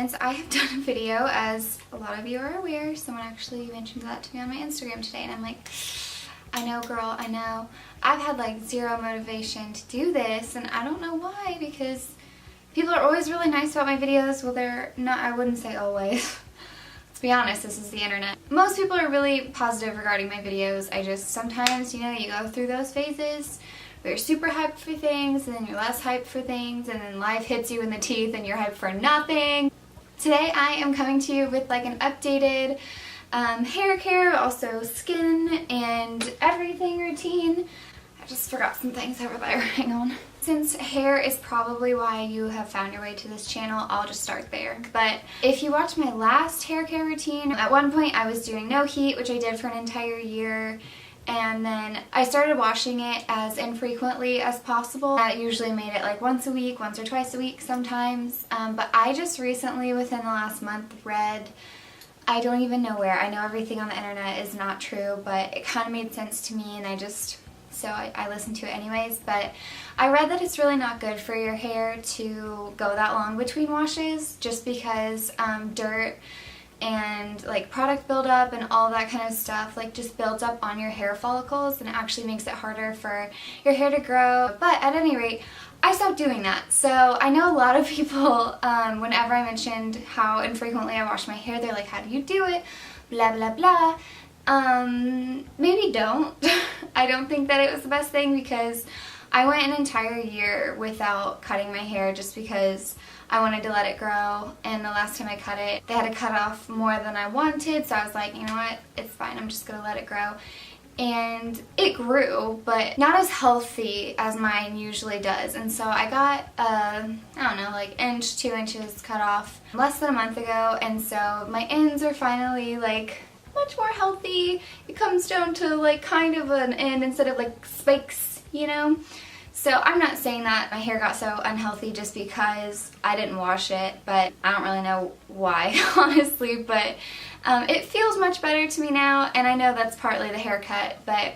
since I have done a video, as a lot of you are aware, someone actually mentioned that to me on my Instagram today, and I'm like, I know girl, I know. I've had like zero motivation to do this, and I don't know why, because people are always really nice about my videos. Well, they're not, I wouldn't say always. Let's be honest, this is the internet. Most people are really positive regarding my videos. I just sometimes, you know, you go through those phases where you're super hyped for things, and then you're less hyped for things, and then life hits you in the teeth and you're hyped for nothing. Today I am coming to you with like an updated hair care, but also skin and everything routine. I just forgot some things over there. Hang on. Since hair is probably why you have found your way to this channel, I'll just start there. But if you watched my last hair care routine, at one point I was doing no heat, which I did for an entire year. And then I started washing it as infrequently as possible. I usually made it like once a week, once or twice a week sometimes. But I just recently, within the last month, read, I don't even know where, I know everything on the internet is not true, but it kind of made sense to me, and so I listened to it anyways. But I read that it's really not good for your hair to go that long between washes, just because dirt and like product buildup and all that kind of stuff like just builds up on your hair follicles, and it actually makes it harder for your hair to grow. But at any rate, I stopped doing that. So I know a lot of people, whenever I mentioned how infrequently I wash my hair, they're like, how do you do it? Blah blah blah. Maybe don't. I don't think that it was the best thing, because I went an entire year without cutting my hair just because I wanted to let it grow, and the last time I cut it, they had to cut off more than I wanted, so I was like, you know what, it's fine, I'm just gonna let it grow. And it grew, but not as healthy as mine usually does. And so I got, I don't know, like 1 to 2 inches cut off less than a month ago, and so my ends are finally like much more healthy. It comes down to like kind of an end instead of like spikes, you know? So I'm not saying that my hair got so unhealthy just because I didn't wash it, but I don't really know why, honestly, but it feels much better to me now, and I know that's partly the haircut, but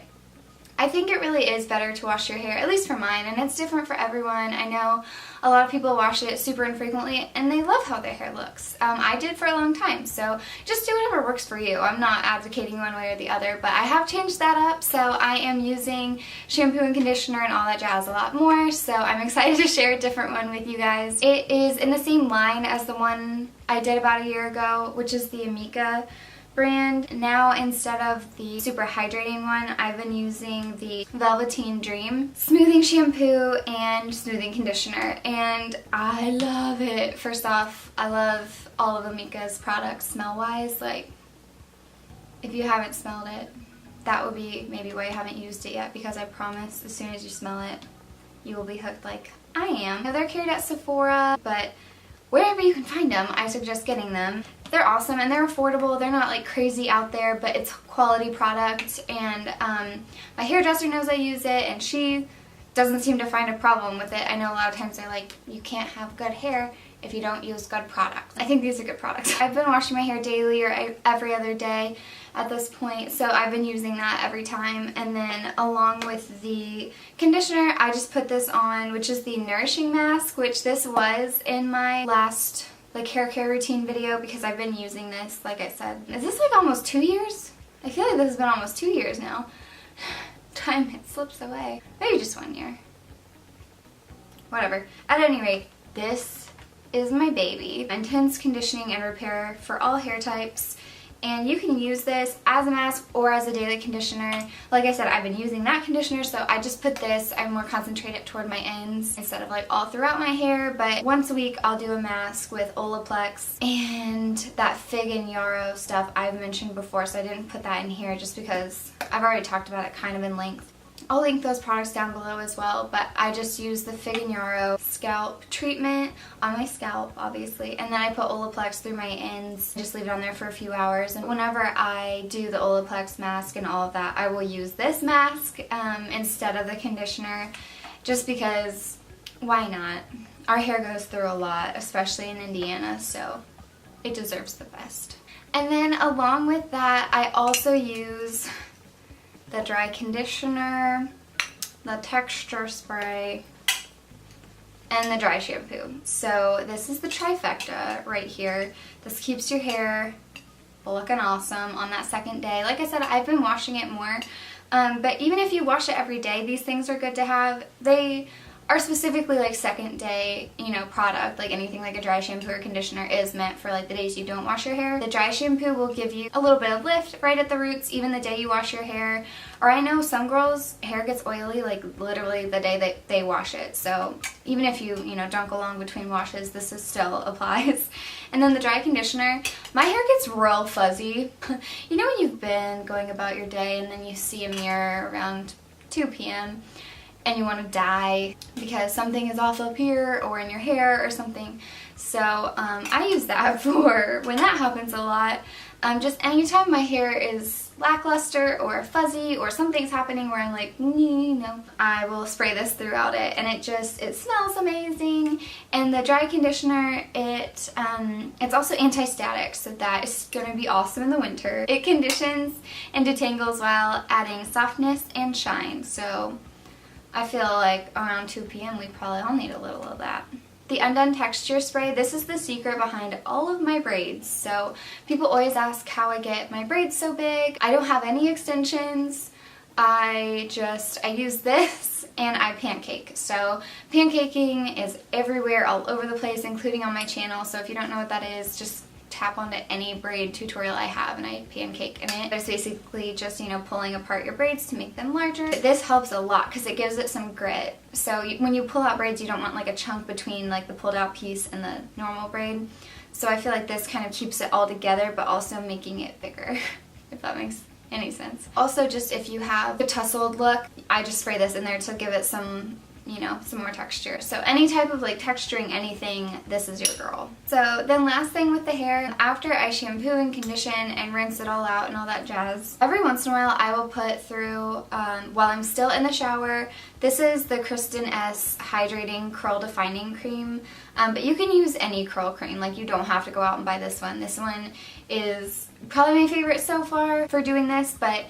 I think it really is better to wash your hair, at least for mine, and it's different for everyone. I know a lot of people wash it super infrequently, and they love how their hair looks. I did for a long time, so just do whatever works for you. I'm not advocating one way or the other, but I have changed that up, so I am using shampoo and conditioner and all that jazz a lot more, so I'm excited to share a different one with you guys. It is in the same line as the one I did about a year ago, which is the Amika brand. Now, instead of the super hydrating one, I've been using the Velveteen Dream smoothing shampoo and smoothing conditioner, and I love it. First off, I love all of Amika's products smell-wise. Like, if you haven't smelled it, that would be maybe why you haven't used it yet, because I promise as soon as you smell it, you will be hooked like I am. Now, they're carried at Sephora, but wherever you can find them, I suggest getting them. They're awesome and they're affordable. They're not like crazy out there, but it's a quality product, and my hairdresser knows I use it, and she doesn't seem to find a problem with it. I know a lot of times they're like, you can't have good hair if you don't use good products. I think these are good products. I've been washing my hair daily or every other day at this point, so I've been using that every time. And then along with the conditioner, I just put this on, which is the Nourishing Mask, which this was in my last like hair care routine video, because I've been using this, like I said. Is this like almost 2 years? I feel like this has been almost 2 years now. Time, it slips away. Maybe just 1 year. Whatever. At any rate, this is my baby. Intense conditioning and repair for all hair types. And you can use this as a mask or as a daily conditioner. Like I said, I've been using that conditioner, so I just put this. I'm more concentrated toward my ends instead of like all throughout my hair. But once a week, I'll do a mask with Olaplex and that Fig and Yarrow stuff I've mentioned before, so I didn't put that in here just because I've already talked about it kind of in length. I'll link those products down below as well, but I just use the Fig and Yarrow scalp treatment on my scalp, obviously, and then I put Olaplex through my ends, just leave it on there for a few hours. And whenever I do the Olaplex mask and all of that, I will use this mask instead of the conditioner, just because, why not? Our hair goes through a lot, especially in Indiana, so it deserves the best. And then along with that, I also use the dry conditioner, the texture spray, and the dry shampoo. So this is the trifecta right here. This keeps your hair looking awesome on that second day. Like I said, I've been washing it more, but even if you wash it every day, these things are good to have. They are specifically like second day, you know, product. Like anything like a dry shampoo or conditioner is meant for like the days you don't wash your hair. The dry shampoo will give you a little bit of lift right at the roots even the day you wash your hair. Or I know some girls' hair gets oily like literally the day that they wash it. So even if you know, dunk along between washes, this is still applies. And then the dry conditioner, my hair gets real fuzzy. You know when you've been going about your day and then you see a mirror around 2 p.m. and you want to dye because something is off up here or in your hair or something. So I use that for when that happens a lot. Just anytime my hair is lackluster or fuzzy or something's happening where I'm like, no, I will spray this throughout it, and it smells amazing. And the dry conditioner, it's also anti-static, so that is going to be awesome in the winter. It conditions and detangles while adding softness and shine. So I feel like around 2 p.m. we probably all need a little of that. The Undone Texture Spray, this is the secret behind all of my braids. So people always ask how I get my braids so big. I don't have any extensions. I use this and I pancake. So pancaking is everywhere, all over the place, including on my channel. So if you don't know what that is, just tap onto any braid tutorial I have and I pancake in it. It's basically just, you know, pulling apart your braids to make them larger. This helps a lot because it gives it some grit. So when you pull out braids, you don't want like a chunk between like the pulled out piece and the normal braid. So I feel like this kind of keeps it all together but also making it bigger, if that makes any sense. Also, just if you have a tussled look, I just spray this in there to give it some, you know, some more texture. So any type of like texturing anything, this is your girl. So then last thing with the hair, after I shampoo and condition and rinse it all out and all that jazz, every once in a while I will put through, while I'm still in the shower, this is the Kristen S Hydrating Curl Defining Cream, but you can use any curl cream. Like you don't have to go out and buy this one. This one is probably my favorite so far for doing this, but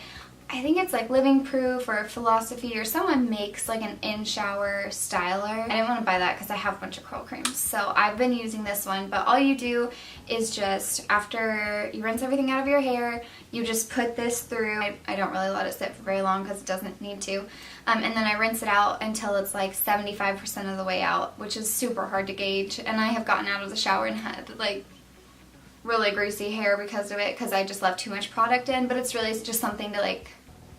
I think it's like Living Proof or Philosophy or someone makes like an in-shower styler. I didn't want to buy that because I have a bunch of curl creams. So I've been using this one, but all you do is just after you rinse everything out of your hair, you just put this through. I don't really let it sit for very long because it doesn't need to. And then I rinse it out until it's like 75% of the way out, which is super hard to gauge. And I have gotten out of the shower and had like really greasy hair because of it, because I just left too much product in. But it's really just something to like,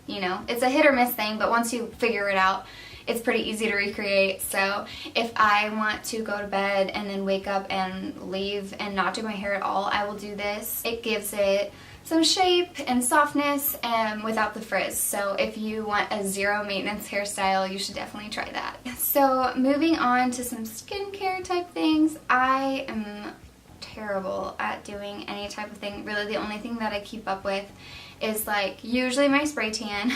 you know, it's a hit or miss thing, but once you figure it out, it's pretty easy to recreate. So if I want to go to bed and then wake up and leave and not do my hair at all, I will do this. It gives it some shape and softness and without the frizz. So if you want a zero maintenance hairstyle, you should definitely try that. So moving on to some skincare type things, I am terrible at doing any type of thing. Really the only thing that I keep up with is like usually my spray tan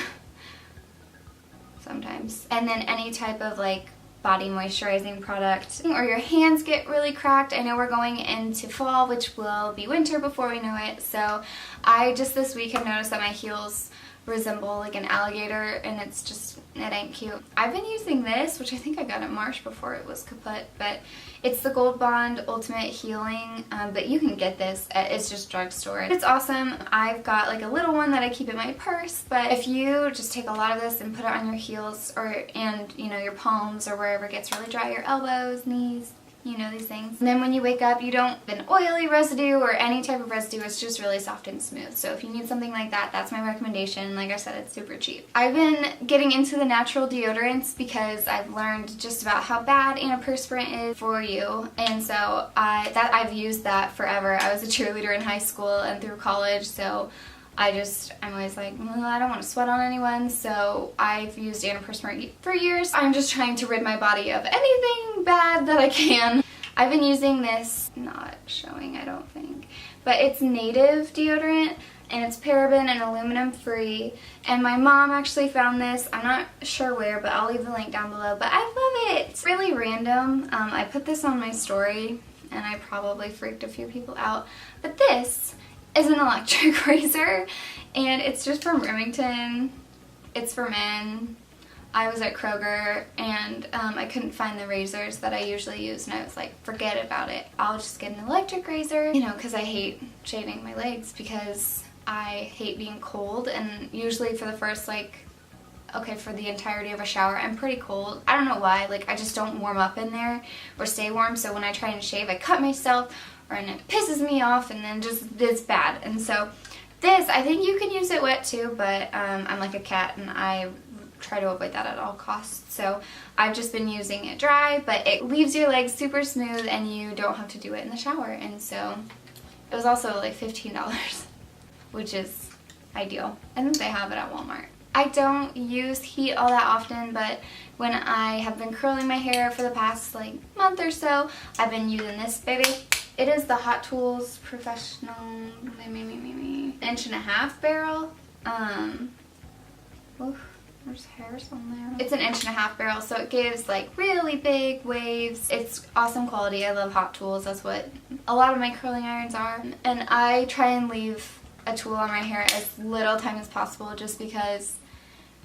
sometimes, and then any type of like body moisturizing product. Or your hands get really cracked. I know we're going into fall, which will be winter before we know it, so I just this week have noticed that my heels resemble like an alligator, and it ain't cute. I've been using this, which I think I got at Marsh before it was kaput, but it's the Gold Bond Ultimate Healing, but you can get this it's just drugstore. It's awesome. I've got like a little one that I keep in my purse, but if you just take a lot of this and put it on your heels and you know, your palms or wherever it gets really dry, your elbows, knees, you know, these things. And then when you wake up, you don't have an oily residue or any type of residue. It's just really soft and smooth. So if you need something like that, that's my recommendation. Like I said, it's super cheap. I've been getting into the natural deodorants because I've learned just about how bad antiperspirant is for you. And so I've used that forever. I was a cheerleader in high school and through college, so I'm always like, well, I don't want to sweat on anyone, so I've used antiperspirant for years. I'm just trying to rid my body of anything bad that I can. I've been using this, not showing I don't think, but it's native deodorant, and it's paraben and aluminum free, and my mom actually found this. I'm not sure where, but I'll leave the link down below, but I love it. It's really random. I put this on my story, and I probably freaked a few people out, but this is an electric razor, and it's just from Remington. It's for men. I was at Kroger and I couldn't find the razors that I usually use, and I was like, forget about it. I'll just get an electric razor, you know, because I hate shaving my legs because I hate being cold, and usually for the first for the entirety of a shower, I'm pretty cold. I don't know why, like I just don't warm up in there or stay warm, so when I try and shave, I cut myself, and it pisses me off, and then just, it's bad. And so this, I think you can use it wet too, but I'm like a cat and I try to avoid that at all costs. So I've just been using it dry, but it leaves your legs super smooth and you don't have to do it in the shower. And so it was also like $15, which is ideal. I think they have it at Walmart. I don't use heat all that often, but when I have been curling my hair for the past like month or so, I've been using this baby. It is the Hot Tools Professional 1.5-inch barrel. There's hairs on there. It's an 1.5-inch barrel, so it gives like really big waves. It's awesome quality. I love Hot Tools. That's what a lot of my curling irons are. And I try and leave a tool on my hair as little time as possible, just because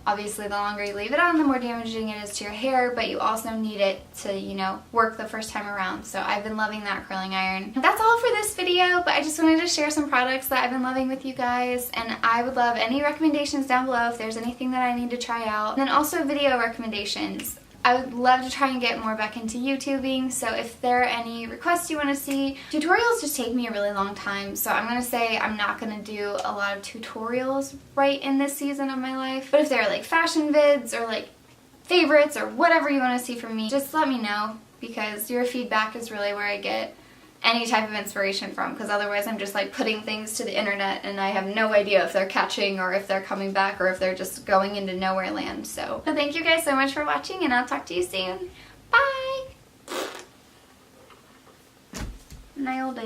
obviously the longer you leave it on, the more damaging it is to your hair, but you also need it to, you know, work the first time around. So I've been loving that curling iron. That's all for this video, but I just wanted to share some products that I've been loving with you guys, and I would love any recommendations down below if there's anything that I need to try out. And then also video recommendations. I would love to try and get more back into YouTubing, so if there are any requests you want to see, tutorials just take me a really long time, so I'm going to say I'm not going to do a lot of tutorials right in this season of my life. But if there are like fashion vids or like favorites or whatever you want to see from me, just let me know, because your feedback is really where I get any type of inspiration from, because otherwise I'm just like putting things to the internet and I have no idea if they're catching or if they're coming back or if they're just going into nowhere land. So thank you guys so much for watching, and I'll talk to you soon. Bye! Nailed it.